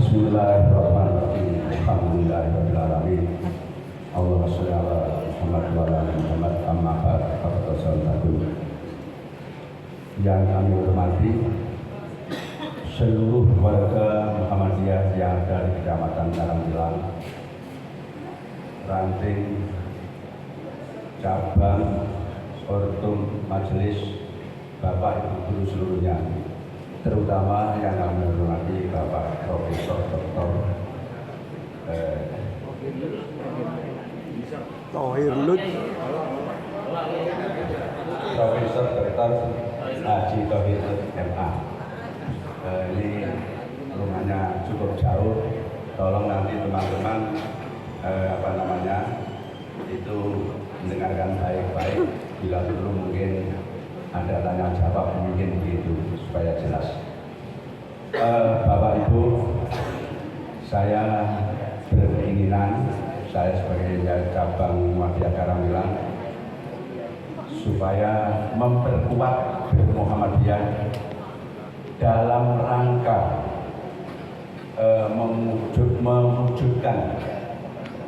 Bismillahirrahmanirrahim. Alhamdulillahirabbil alamin. Allahumma shalli ala Muhammad wa ala ali Muhammad. Amma ba'du. Yang kami hormati seluruh warga Muhammadiyah yang ada di Kecamatan Karangpilang, ranting, cabang, ortum, majelis, Bapak Ibu guru seluruhnya, terutama yang kami hormati Bapak Profesor Dr. Thohir Lut, Profesor Dr. Haji Thohir Lut MA. Ini rumahnya cukup jauh, tolong nanti teman-teman itu mendengarkan baik-baik, bila perlu mungkin ada tanya jawab, mungkin begitu supaya jelas. Bapak Ibu, saya berkeinginan, saya sebagai cabang Muhammadiyah Karangpilang, supaya memperkuat Muhammadiyah dalam rangka mewujudkan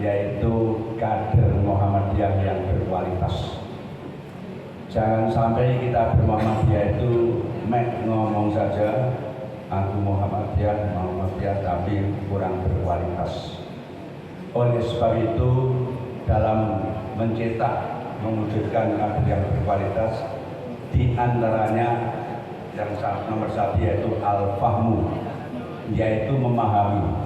yaitu kader Muhammadiyah yang berkualitas. Jangan sampai kita bermuhammadiyah itu ngomong saja, aku Muhammadiyah, tapi kurang berkualitas. Oleh sebab itu, dalam mencetak, mewujudkan kader yang berkualitas, di antaranya yang nomor satu yaitu al-fahmu, yaitu memahami.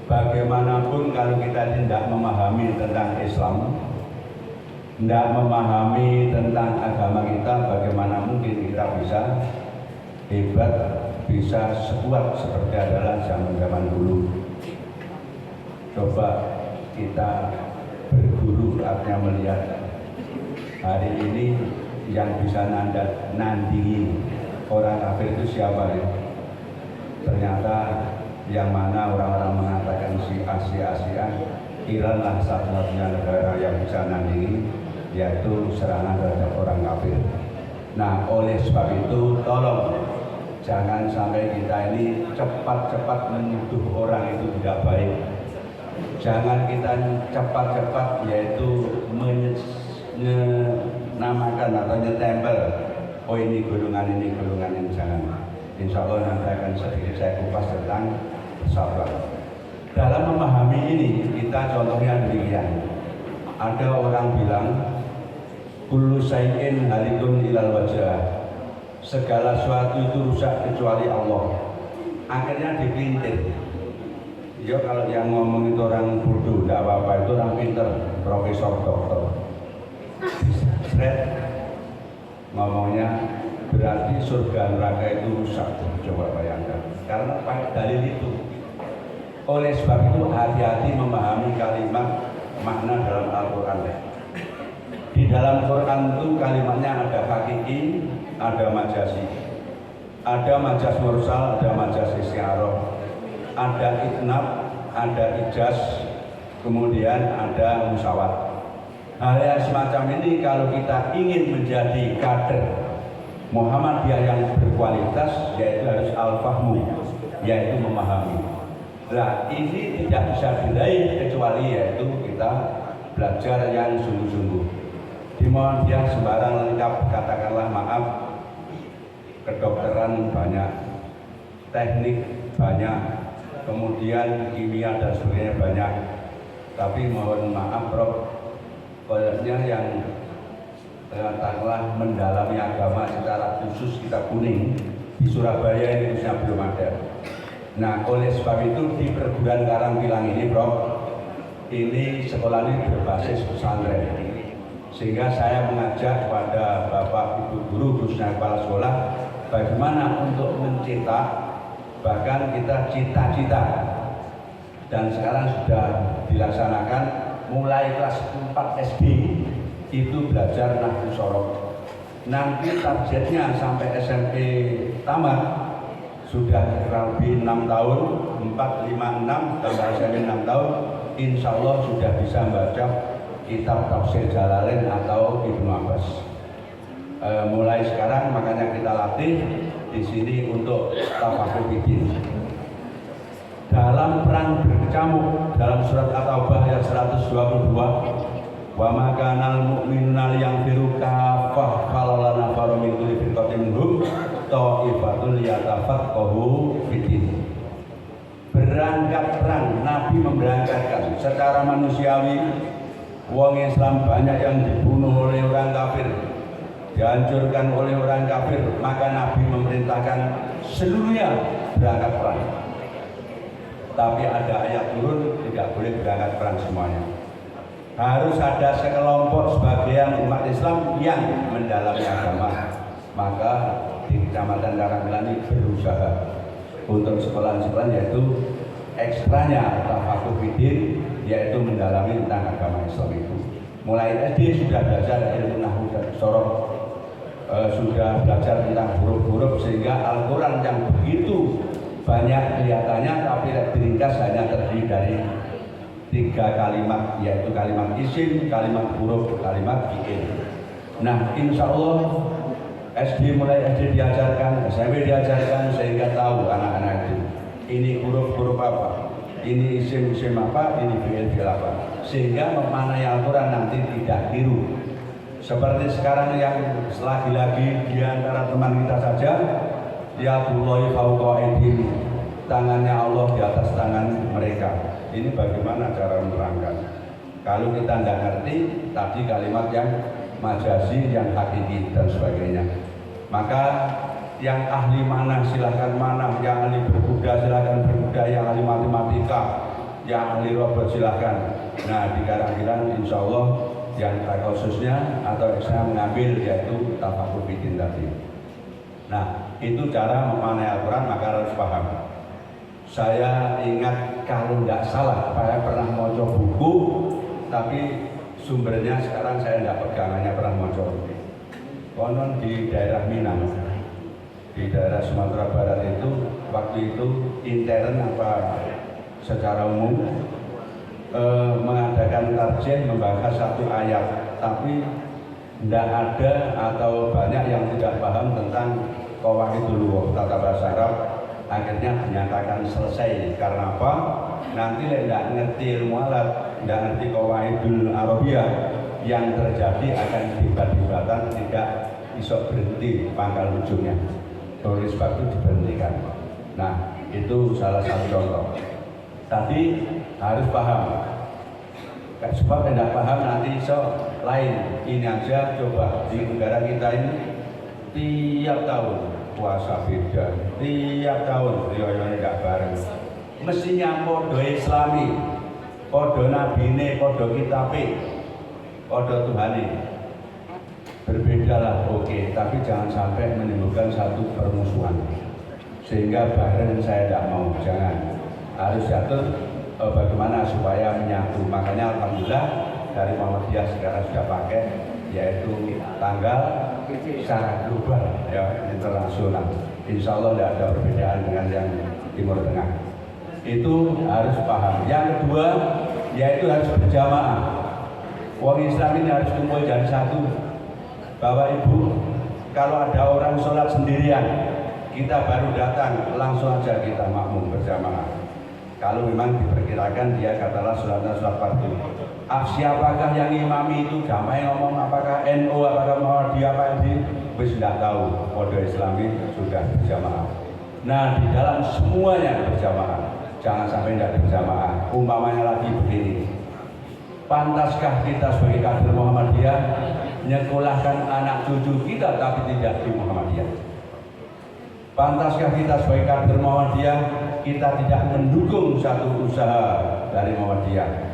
Bagaimanapun kalau kita tidak memahami tentang Islam, tidak memahami tentang agama kita, bagaimana mungkin kita bisa hebat, bisa sekuat seperti adalah zaman-zaman dulu. Coba kita berguru, artinya melihat hari ini yang bisa nandingi orang kafir itu siapa ya? Ternyata yang mana orang-orang mengatakan si Asia, Iran lah satu-satunya negara yang bisa nandingi, yaitu serangan terhadap orang kafir. Nah, oleh sebab itu tolong jangan sampai kita ini cepat-cepat menuduh orang itu tidak baik. Jangan kita cepat-cepat yaitu menamakan atau nyetempel, oh ini golongan ini, jangan. Insya Allah nanti akan sedikit saya kupas tentang sabar. Dalam memahami ini, kita contohnya demikian. Ada orang bilang, kullu syai'in halikun ilal wajah. Segala sesuatu itu rusak kecuali Allah. Akhirnya dipelintir. Ya kalau yang ngomong itu orang bodoh, tidak apa-apa, itu orang pinter, profesor, dokter. Sret ngomongnya berarti surga neraka itu rusak. Coba bayangkan, karena pakai dalil itu. Oleh sebab itu hati-hati memahami kalimat makna dalam Al-Quran. Di dalam Quran itu kalimatnya ada hakiki, ada majasi, ada majas mursal, ada majas istiaroh, ada itnab, ada ijaz, kemudian ada musawat. Hal yang semacam ini kalau kita ingin menjadi kader Muhammadiyah yang berkualitas, yaitu harus al-fahmu, yaitu memahami. Nah, ini tidak bisa diraih kecuali yaitu kita belajar yang sungguh-sungguh. Di Muhammadiyah sembarang lengkap, katakanlah maaf, kedokteran banyak, teknik banyak, kemudian kimia dan sebagainya banyak. Tapi mohon maaf, Prof, kayaknya yang katakanlah mendalami agama secara khusus kita kuning di Surabaya ini khususnya belum ada. Nah, oleh sebab itu di perguruan Karangpilang ini, Prof, ini sekolah ini berbasis pesantren, sehingga saya mengajak kepada Bapak Ibu guru khususnya kepala sekolah bagaimana untuk mencetak, bahkan kita cita-cita dan sekarang sudah dilaksanakan mulai kelas 4 SD itu belajar nahwu sorof. Nanti targetnya sampai SMP tamat sudah kurang lebih 6 tahun, 4, 5, 6, tambah SMP 6 tahun, insya Allah sudah bisa membaca kitab tafsir Jalalain atau Ibnu Abbas. Mulai sekarang makanya kita latih di sini untuk tafakur bidin. dalam perang berkecamuk dalam surat At-Taubah ayat 122, wa ma kanal mu'minuna liyanfiru kaffah falala nafaru min kulli firqatin minhum ta'ifatun yatafaqahu fiddin. Berangkat perang, Nabi memberangkatkan secara manusiawi. Wong Islam banyak yang dibunuh oleh orang kafir, dihancurkan oleh orang kafir, maka Nabi memerintahkan seluruhnya berangkat perang. Tapi ada ayat turun, tidak boleh berangkat perang semuanya. Harus ada sekelompok sebagian umat Islam yang mendalami agama. Maka di Kecamatan Karangkelani berusaha untuk sekolah-sekolah, yaitu ekstranya tafakuh fiddin, yaitu mendalami tentang agama Islam itu. Mulai SD sudah belajar ilmu nahwu dan sorok, sudah belajar tentang huruf-huruf, sehingga Al-Quran yang begitu banyak kelihatannya tapi diringkas hanya terdiri dari 3 kalimat, yaitu kalimat isim, kalimat huruf, kalimat fi'il. Nah, insya Allah mulai SD diajarkan, SMP diajarkan, sehingga tahu anak-anak itu ini huruf-huruf apa, ini isim-isim apa, ini fi'il apa, sehingga memaknai Al-Quran nanti tidak keliru. Seperti sekarang yang lagi-lagi di antara teman kita saja, yadullahi fawqa aydihim, tangannya Allah di atas tangan mereka. Ini bagaimana cara menerangkan? Kalau kita tidak ngerti tadi kalimat yang majazi, yang hakiki dan sebagainya, maka yang ahli manah silahkan manah, yang ahli berkuda silahkan berkuda, yang ahli matematika, yang ahli robot silahkan. Nah, di Karangkilan insya Allah yang khususnya atau saya mengambil yaitu tafakuh fiddin tadi. Nah, itu cara memaknai Al-Quran, maka harus paham. Saya ingat kalau tidak salah, saya pernah mau buku, tapi sumbernya sekarang saya tidak pegang, hanya pernah mau buku. Konon di daerah Minang, di daerah Sumatera Barat itu, waktu itu intern apa secara umum mengadakan tarjih membahas satu ayat, tapi tidak ada atau banyak yang tidak paham tentang qawaidul lughah, tata bahasa Arab. Akhirnya dinyatakan selesai. Karena apa? Nanti tidak ngerti ilmu alat, tidak ngerti qawaidul Arabiyah, yang terjadi akan debat-debatan tidak bisa berhenti pangkal ujungnya. Oleh sebab itu diberhentikan. Nah, itu salah satu contoh. Tadi harus paham. Sebab tidak paham nanti so lain. Ini aja coba di negara kita ini tiap tahun puasa beda, tiap tahun riyoyone gak bareng. Mestinya podo Islami, podo nabine, podo kitabe, podo Tuhane. Berbedalah oke, tapi jangan sampai menimbulkan satu permusuhan. Sehingga bareng saya tidak mau, jangan. Harus jatuh bagaimana supaya menyatu. Makanya alhamdulillah dari Muhammadiyah sekarang sudah pakai yaitu tanggal secara global ya, internasional. Insya Allah tidak ada perbedaan dengan yang Timur Tengah. Itu harus paham. Yang kedua yaitu harus berjamaah. Wong Islam ini harus kumpul jadi satu. Bapak Ibu, kalau ada orang sholat sendirian, kita baru datang, langsung aja kita makmum berjamaah. Kalau memang diperkirakan dia katalah sholatnya sholat fardu. Siapakah yang imami itu? Gampang ngomong apakah NU, apakah Muhammadiyah, apa ini? Wis tidak tahu. Kode Islami sudah berjamaah. Nah, di dalam semuanya berjamaah. Jangan sampai tidak berjamaah. Umpamanya lagi begini. Pantaskah kita sebagai kader Muhammadiyah nyekolahkan anak cucu kita tapi tidak di Muhammadiyah? Pantaskah kita sebagai kader Muhammadiyah kita tidak mendukung satu usaha dari Muhammadiyah?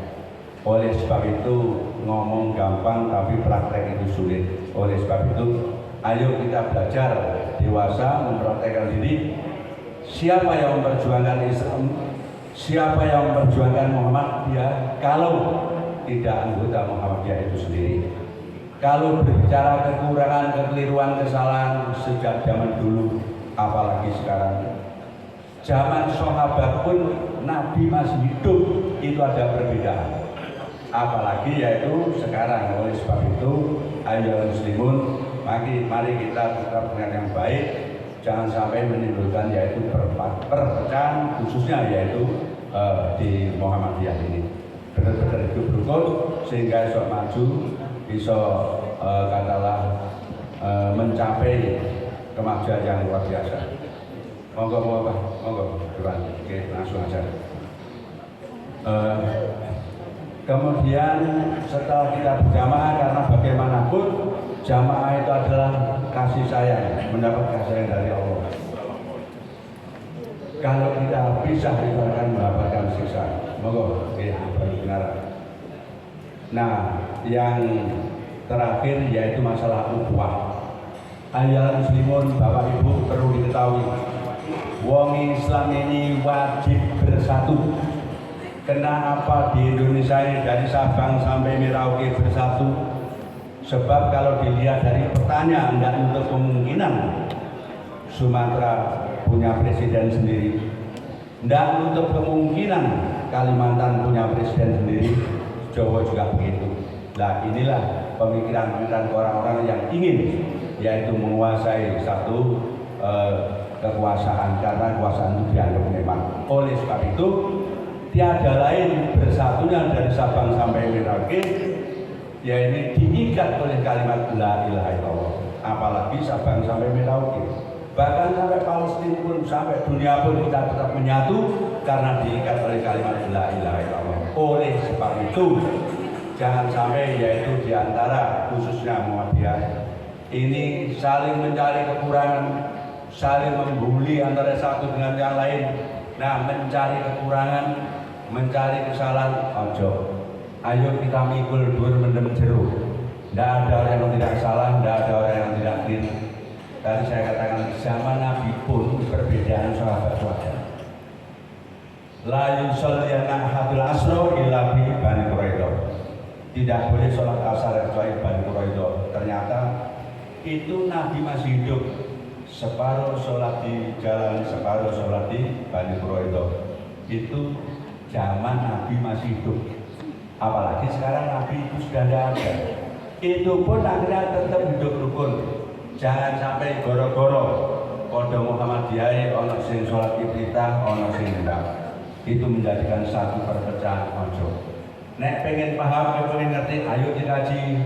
Oleh sebab itu ngomong gampang tapi praktek itu sulit. Oleh sebab itu ayo kita belajar dewasa mempraktekkan diri. Siapa yang memperjuangkan Islam, siapa yang memperjuangkan Muhammadiyah kalau tidak anggota Muhammadiyah itu sendiri? Kalau berbicara kekurangan, kekeliruan, kesalahan sejak zaman dulu, apalagi sekarang. Zaman sahabat pun Nabi masih hidup itu ada perbedaan. Apalagi yaitu sekarang. Oleh sebab itu ayo muslimun, mari kita tetap dengan yang baik. jangan sampai menimbulkan yaitu perpecahan khususnya yaitu di Muhammadiyah ini. Benar-benar hidup rukun sehingga bisa maju, bisa katalah mencapai kemajuan yang luar biasa. Monggo, Tuhan, oke, langsung aja. Kemudian setelah kita berjamaah, karena bagaimanapun jamaah itu adalah kasih sayang, mendapat kasih sayang dari Allah. Kalau kita bisa, itu akan mendapatkan siksa. Monggo, benar. Nah, yang terakhir yaitu masalah ukhuwah. Ayolah muslimun, Bapak Ibu perlu diketahui, wong Islam ini wajib bersatu. Kenapa di Indonesia ini dari Sabang sampai Merauke bersatu? Sebab kalau dilihat dari petanya, tidak untuk kemungkinan Sumatera punya presiden sendiri, tidak untuk kemungkinan Kalimantan punya presiden sendiri, Jawa juga begitu. Nah, inilah pemikiran-pemikiran orang-orang yang ingin yaitu menguasai satu kekuasaan, karena kekuasaan itu dianggap memang. Oleh sebab itu tiada lain bersatunya dari Sabang sampai Merauke, ya ini diikat oleh kalimat la ilaha illallah. Apalagi Sabang sampai Merauke, bahkan sampai Palestina pun, sampai dunia pun kita tetap menyatu karena diikat oleh kalimat la ilaha illallah. Oleh sebab itu jangan sampai yaitu diantara khususnya Muhammadiyah ini saling mencari kekurangan, saling membuli antara satu dengan yang lain. Nah, mencari kekurangan, mencari kesalahan, ojo. Ayo kita mikul dur mendem jeruk. Tidak ada orang yang tidak salah, tidak ada orang yang tidak keliru. Tadi saya katakan zaman Nabi pun perbedaan sahabat wajar. La yusalliyana hadil asro illa bi Bani Quraidah. Tidak boleh sholat asar kecuali Bani Quraidah. Ternyata itu Nabi masih hidup. Separuh sholat di jalan, separuh sholat di Bani Quraidah. Itu zaman Nabi masih hidup. Apalagi sekarang Nabi itu sudah tidak ada. Itu pun akhirnya tetap hidup rukun. Jangan sampai goro-goro Kodo Muhammadiyah ono sing sholat iftitah, ono sing enggak. Itu menjadikan satu perpecahan ojo. Nek pengen paham, pengen ngerti, ayo dikaji,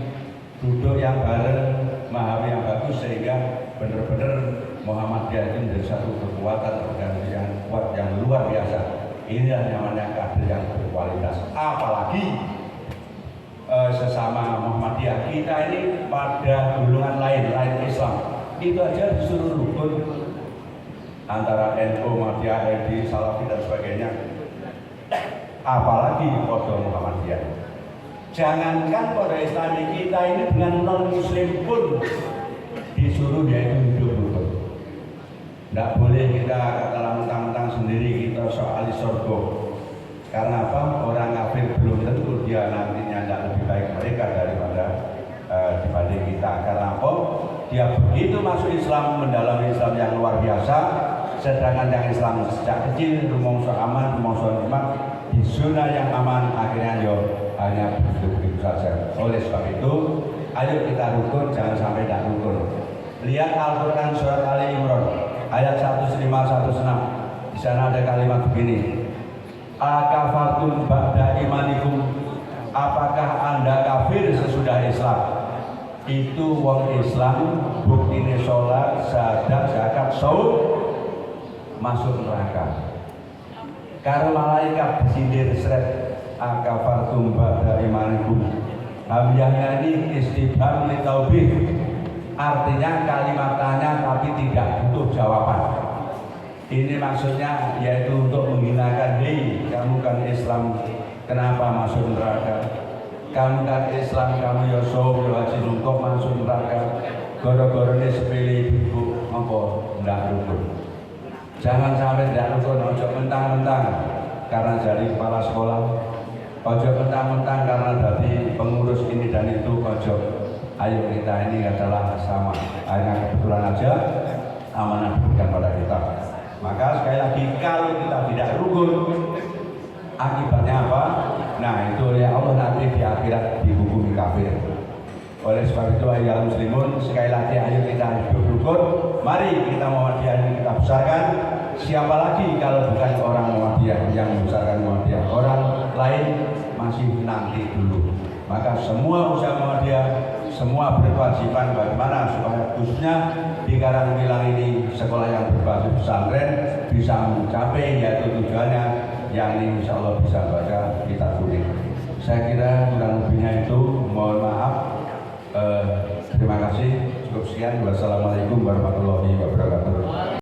duduk yang bareng, memahami yang bagus sehingga benar-benar Muhammadiyah itu menjadi satu kekuatan organisasi yang kuat, yang luar biasa. Inilah namanya kader yang berkualitas. Apalagi sesama Muhammadiyah kita ini pada golongan lain Islam, itu aja disuruh rukun antara NU, Muhammadiyah, LD, Salafi dan sebagainya. Apalagi pada Muhammadiyah. Jangankan pada Islami kita ini dengan non-Muslim pun disuruh yaitu hidup rukun. Tidak boleh kita katakan mentang-mentang sendiri kita soal surga. Karena apa? Orang kafir belum tentu dia nantinya tidak lebih baik mereka daripada dibanding kita. Karena apa? Dia begitu masuk Islam, mendalami Islam yang luar biasa. Sedangkan yang Islam sejak kecil rumongso aman, rumongso nikmat, di zona yang aman akhirnya hanya begitu saja. Oleh sebab itu, ayo kita rukun, jangan sampai tidak rukun. Lihat Al-Quran surat Ali Imran ayat 1516. Di sana ada kalimat begini. Akafartum ba'da imanikum. Apakah Anda kafir sesudah Islam? Itu wong Islam buktine sholat, zakat, saum masuk neraka. Karo malaikat disindir seret. Akafartum ba'da imanikum. Hamzahnya ini istifham li taubih. Artinya kalimat tanya tapi tidak butuh jawaban. Ini maksudnya yaitu untuk menghinakan, hei kamu kan Islam, kenapa masuk neraka? Kamu kan Islam, kamu ya show, ya haji kok masuk neraka. Goro-goro ini sepilih ibu, apa? Tidak rukun. Jangan sampai tidak rukun, ojo mentang-mentang karena jadi kepala sekolah, ojo mentang-mentang karena jadi pengurus ini dan itu, ojo. Ayo kita ini adalah sama, hanya kebetulan aja amanah diberikan pada kita. Maka sekali lagi kalau kita tidak rukun, akibatnya apa? Nah itu oleh Allah nanti di akhirat dihukumi kafir. Oleh sebab itu ayo muslimun, sekali lagi ayo kita hidup rukun. mari kita Muhammadiyah ini kita besarkan. Siapa lagi kalau bukan orang Muhammadiyah yang membesarkan Muhammadiyah? Orang lain masih nanti dulu. Maka semua usaha Muhammadiyah, semua berkewajiban bagaimana supaya khususnya di Karangpilang ini sekolah yang berbasis pesantren bisa mencapai yaitu tujuannya, yang ini insya Allah bisa baca kitab kuning. Saya kira kurang lebihnya itu, mohon maaf. Terima kasih. Cukup sekian. Wassalamualaikum warahmatullahi wabarakatuh.